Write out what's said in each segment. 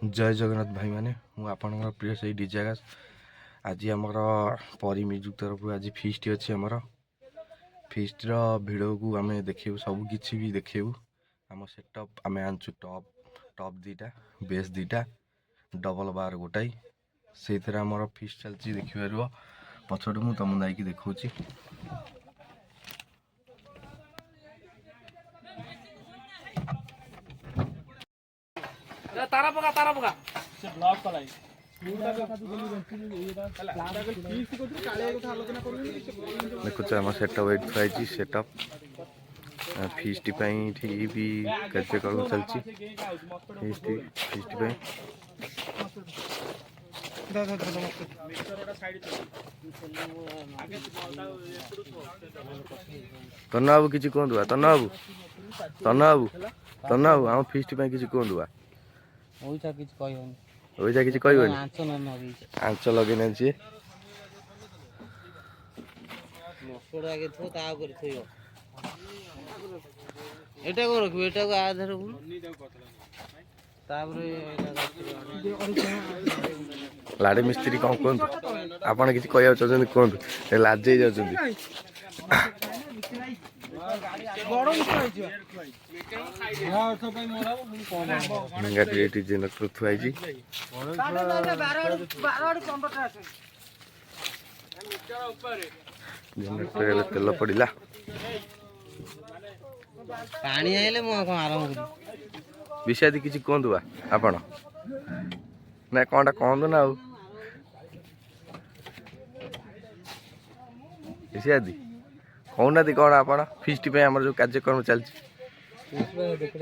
जय जगन्नाथ भाई मैंने मु आपन प्रिय से डीजे आकाश आज आमर परी म्यूजिक तरफ आज फिस्ट अच्छी आमर फिस्ट भिडियो को आम देखू सब किसी भी देखू आम सेटअप आम आनचु टप दीटा बेस दीटा डबल बार गोटाई से आमर फिस्ट चलती देखिपार पछड़ मुझे तुम जाकि देखा तारा पका से ब्लॉक कलाई देखुच आम सेटअप ये थी सेटअप फिस्ट भी कार्यक्रम चलती फिस्ट तन्ना बाबू किसी कहतु तन्ना बाबू आम फिस्ट किसी कहतु ओइसा किसी कहबनी आंच लगे ना सी लाड़े मिस्त्री कौन कहतु आपड़ किसी कह चाहते कहतु लाज जाऊँ गाड़ी जेनेटर थुआई जेनेटर तेल पड़ा पानी आइले मु आराम करी विषादी किसी कहतु आपण ना कौन कहतु ना विषादी कहना कौन आप फिस्ट जो कार्यक्रम चलती देखुं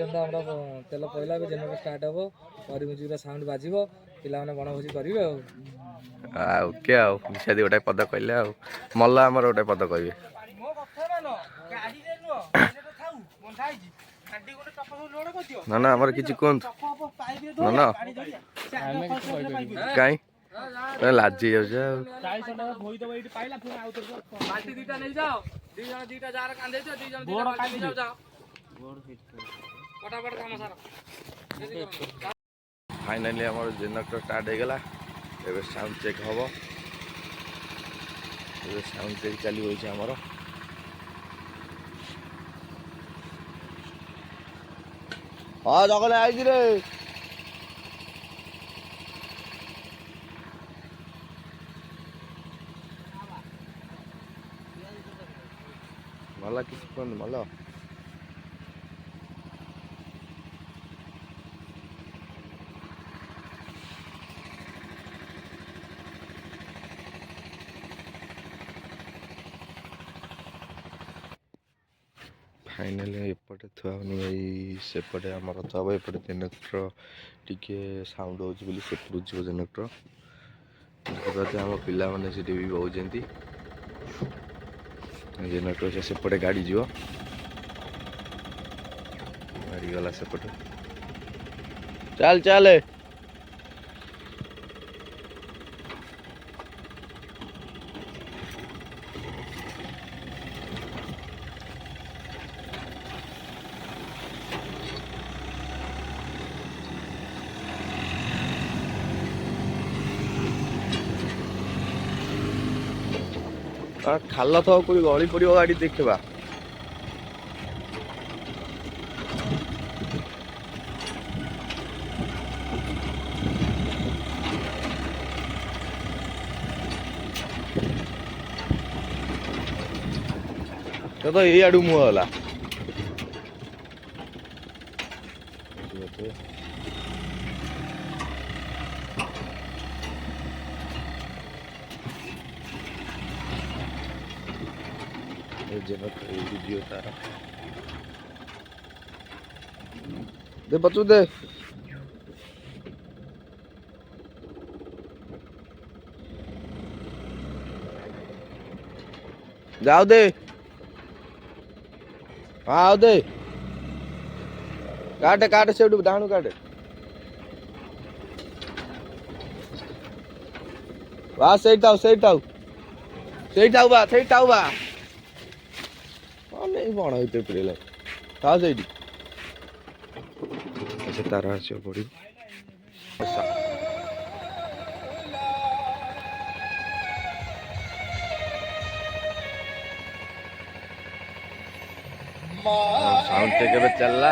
तेल पड़ा जेनेटर स्टार्ट हम परी म्यूजिक साउंड बाजिब पिला बनभोजी करेंगे ओके विषादी गोटे पद कहले मल्ला आमर गोटे पद कहे ना ना आमर किसी कहतु ना कहीं लाज फाइनाली आम जेनेटर स्टार्ट हो गला एबे साउंड चेक हम एबे साउंड चेक चली आमर हाँ जगन आई रे मला किसी कहते मला फाइनाली एपटे थुआनी भाई सेपटे आमर थब एपटे जेनेटर टिके साउंड हो सेपटू जीव जेनेटर देखते आम पिला मैंने भी बहुत जेनेटर सेपटे गाड़ी जीव गाड़ी गला सेपटे चल चल खाल थो कोई गली पड़ो गाड़ी देखा तो ये आड़ मुहला वीडियो तारा दे बचू दे जाओ दे हाँ दे काटे काटे से डाणु काटे वाह सही थाऊ बा नहीं बण होते पड़े था से तार आस पड़ी साउंड चेक ଏବେ ଚାଲିଲା।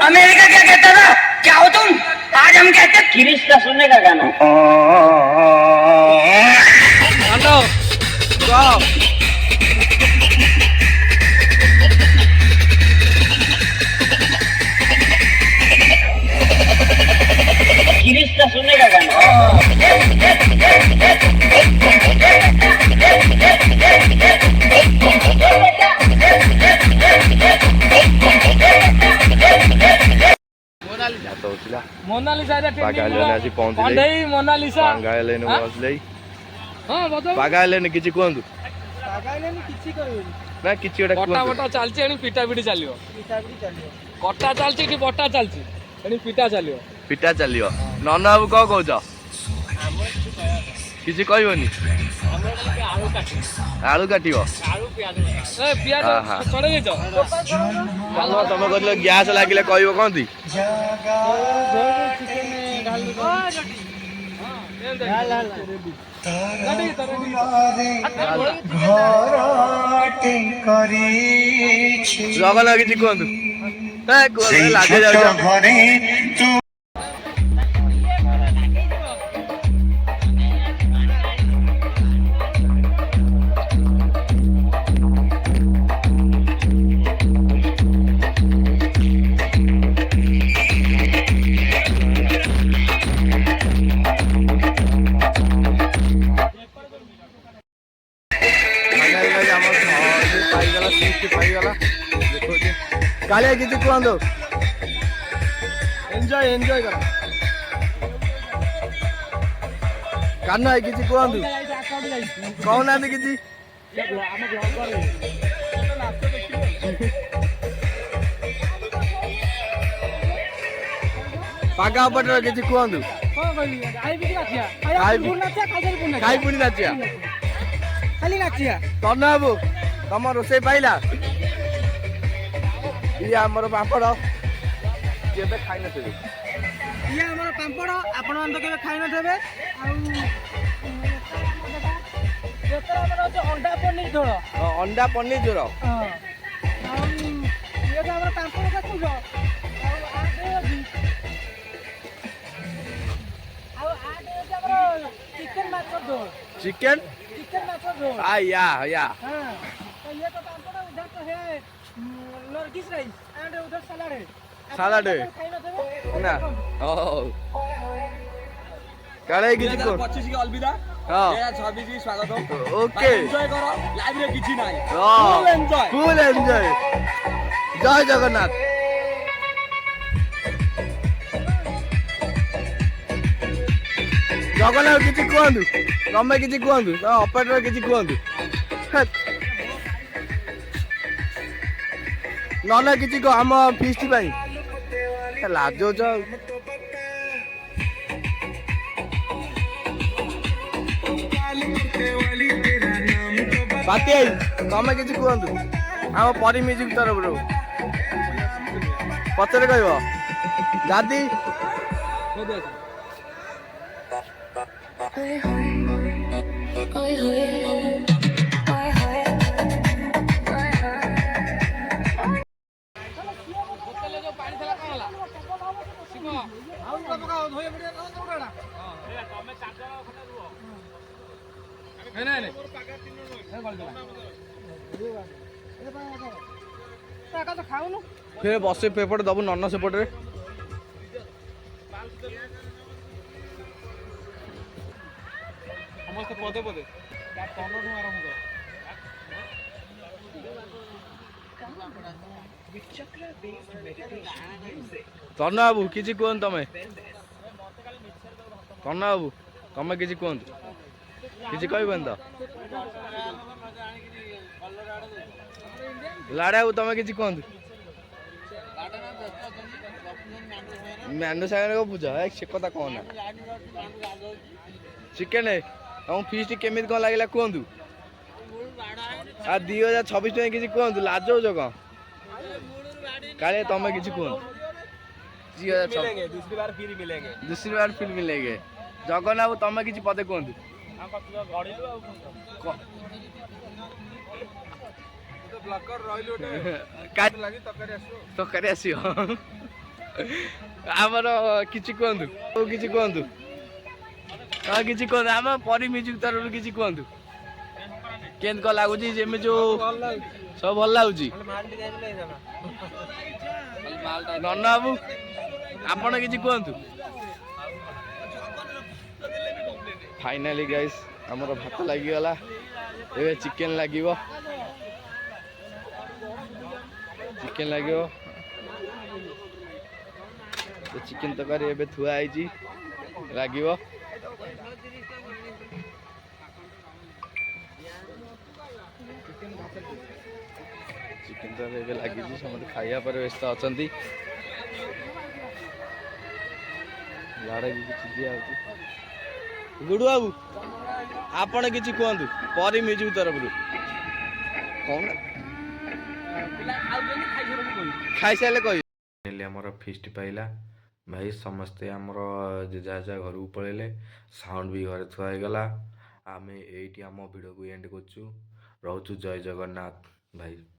अमेरिका क्या कहता था? क्या हो तुम? आज हम कहते हैं किरिश का सुनने का गाना। किरिश का सुनने का गाना। ମୋନାଲିସା ପାଗା ହେଲେନି ଆଜି ପହଞ୍ଚିଲେ ମୋନାଲିସା ପାଗା ହେଲେନି ବସିଲେ ହଁ ବଦ ପାଗା ହେଲେନି କିଛି କୁହନ୍ତୁ ପାଗାଇଲେନି କିଛି କହିବେନି ନା କିଛି ଗୋଟେ କଟା କୁହନ୍ତୁ। ବଟା ଚାଲିଛି ଏଣି ପିଟା ପିଟି ଚାଲିବ କଟା ଚାଲିଛି ଏଠି ବଟା ଚାଲିଛି ଏଣି ପିଟା ଚାଲିବ ପିଠା ଚାଲିବ। ନନା ବାବୁ କଣ କହୁଛ? କିଛି କହିବନି? ଆଳୁ କାଟିବ। ପିଆଜ ହଁ। ଛଡେଇ ଦେଇଛ ତମେ କହିଲ ଗ୍ୟାସ୍ ଲାଗିଲେ କହିବ କହନ୍ତି। ଜଗନ୍ନାଥ କିଛି କୁହନ୍ତୁ। ଲାଗି ଯାଉଛ କାଳିଆ କିଛି କୁହନ୍ତୁ। ଏନ୍ଜୟ କର କାହ୍ନ ଭାଇ କିଛି କୁହନ୍ତୁ। କହୁନାହାନ୍ତି କିଛି। ପାଗା ପଟରେ କିଛି କୁହନ୍ତୁ। ଖାଇ ପୁଣି ନାଚିଆ ତନ ବାବୁ ତମ ରୋଷେଇ ପାଇଲା। ଇଏ ଆମର ପାମ୍ପଡ଼ କେବେ ଖାଇନଥିବେ। ଇଏ ଆମର ପାମ୍ପଡ଼ ଆପଣମାନେ ତ କେବେ ଖାଇନଥିବେ। ଆଉ ଆମର ଅଛି ଅଣ୍ଡା ପନିର ଝୋଳ। ଅଣ୍ଡା ପନିର ଝୋଳ। ଆଉ ଇଏ ତ ଆମର ପାମ୍ପଡ଼ କାଟୁଛ। ଆଉ ଆଡ଼େ ଅଛି ଆମର ଚିକେନ ମାଛ ଝୋଳ। चिकन ମାଛ ଝୋଳ। या हाँ तो ये तो पापड़ उधर तो है नरगिस राइस एंड उधर सलाड है। सलाड है ना ओ काले किछि को 25 की अलविदा हां 2026 की स्वागत हो। ओके एंजॉय करो लाइव रे किछि नाही फुल एंजॉय जय जगन्नाथ। जगन्नाथ किछि कहंदु तमे किछि कहंदु ऑपरेटर किछि कहंदु नना किछि को हम फीस्ट पई लाजो छ ବାତି ଭାଇ ତମେ କିଛି କୁହନ୍ତୁ ଆମ ପରି ମ୍ୟୁଜିକ୍ ତରଫରୁ ପଛରେ କହିବ ଦାଦି ଫେର ବସେ ଏପଟେ ଦବୁ ନନ ସେପଟରେ ସମସ୍ତେ ପଦେ ପଦେ ତନଠୁ ଆରମ୍ଭ କର ତନ୍ନ ବାବୁ କିଛି କୁହନ୍ତୁ ତମେ ତନ୍ନ ବାବୁ ତମେ କିଛି କୁହନ୍ତୁ କିଛି କହିବନି ତ ଲାଡା ବାବୁ ତମେ କିଛି କୁହନ୍ତୁ ମ୍ୟାଣ୍ଡୁ ସାଙ୍ଗରେ ଗପୁଛ ସେ କଥା କହନା ଚିକେନ ତମ ଫିଷ୍ଟ କେମିତି କଣ ଲାଗିଲା କୁହନ୍ତୁ ଆଉ 2026 ଟଙ୍କା କିଛି କୁହନ୍ତୁ ଲାଜଉଛ କଣ କାଳେ ତମେ କିଛି कुहନ୍ତୁ 2026 दूसरी बार फिर मिलेंगे दूसरी बार फिर मिलेंगे जगन बाबू तमे किछि पदे कुहନ୍ତୁ तकारी आसियो आमर किछि कुहନ୍ତୁ किछि कुहନ୍ତୁ हाँ किछि कुहନ୍ତୁ आम परी म्यूजिक तरफ किछि कुहନ୍ତୁ केन को लागुची जेमे जो सब भल लागुची नन्न बाबू आपण किछि कुहନ୍ତୁ फाइनली गाइस हमर भात लागि गला एबे चिकन लागिवो चिकन लागिवो तो चिकन तकारी एबे थुआ आइची लागिवो चिकन तो एबे लागिची समते खाइया पर व्यस्त अछंती लाड़ा भी किछि दिया होती गुडू बाबू आपण किछि कहंतु परी म्यूजिक तरफ रु कोन खाइ साले कहि नेले हमर फिस्ट पाइला भाई समस्ते हमर जेजा जा घर उ पळेले साउंड भी घरे थुआ गला आमे एठी हम वीडियो को एंड करछु रहउछु जय जगन्नाथ भाई।